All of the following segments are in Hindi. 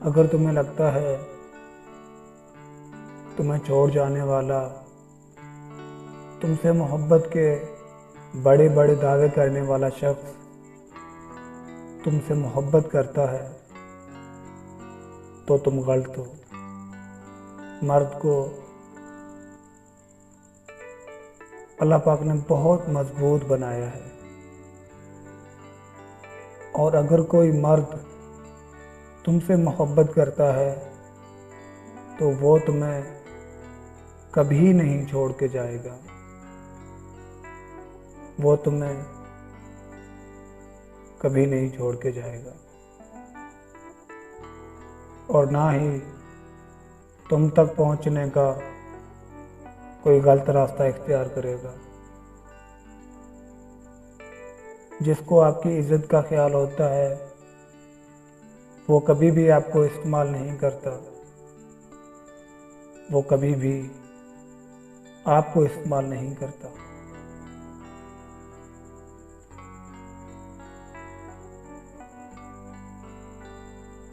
अगर तुम्हें लगता है तुम्हें छोड़ जाने वाला तुमसे मोहब्बत के बड़े बड़े दावे करने वाला शख्स तुमसे मोहब्बत करता है तो तुम गलत हो। मर्द को अल्लाह पाक ने बहुत मजबूत बनाया है, और अगर कोई मर्द तुमसे मोहब्बत करता है तो वो तुम्हें कभी नहीं छोड़ के जाएगा। वो तुम्हें कभी नहीं छोड़ के जाएगा, और ना ही तुम तक पहुंचने का कोई गलत रास्ता इख्तियार करेगा। जिसको आपकी इज्जत का ख्याल होता है वो कभी भी आपको इस्तेमाल नहीं करता, वो कभी भी आपको इस्तेमाल नहीं करता।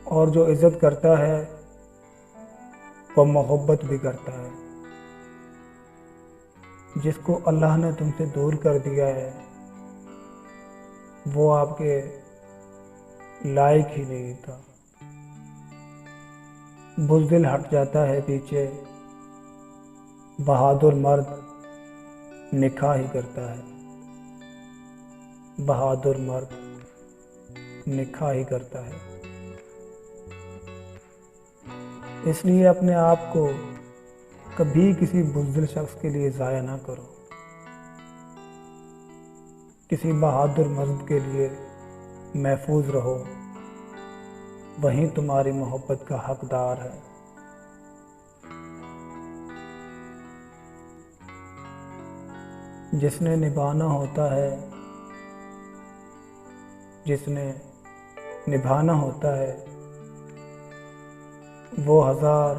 और जो इज्जत करता है वो मोहब्बत भी करता है। जिसको अल्लाह ने तुमसे दूर कर दिया है वो आपके लायक ही नहीं था। बुज़दिल हट जाता है पीछे, बहादुर मर्द निकाह ही करता है। बहादुर मर्द निकाह ही करता है। इसलिए अपने आप को कभी किसी बुज़दिल शख्स के लिए ज़ाया ना करो। किसी बहादुर मर्द के लिए महफूज रहो, वही तुम्हारी मोहब्बत का हकदार है। जिसने निभाना होता है, जिसने निभाना होता है वो 1000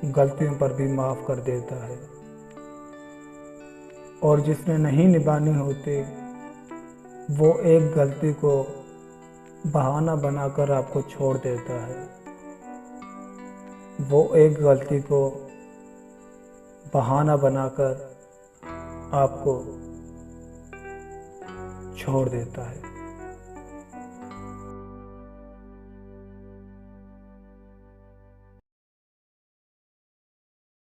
गलतियों पर भी माफ़ कर देता है, और जिसने नहीं निभानी होती वो एक गलती को बहाना बनाकर आपको छोड़ देता है। वो एक गलती को बहाना बनाकर आपको छोड़ देता है।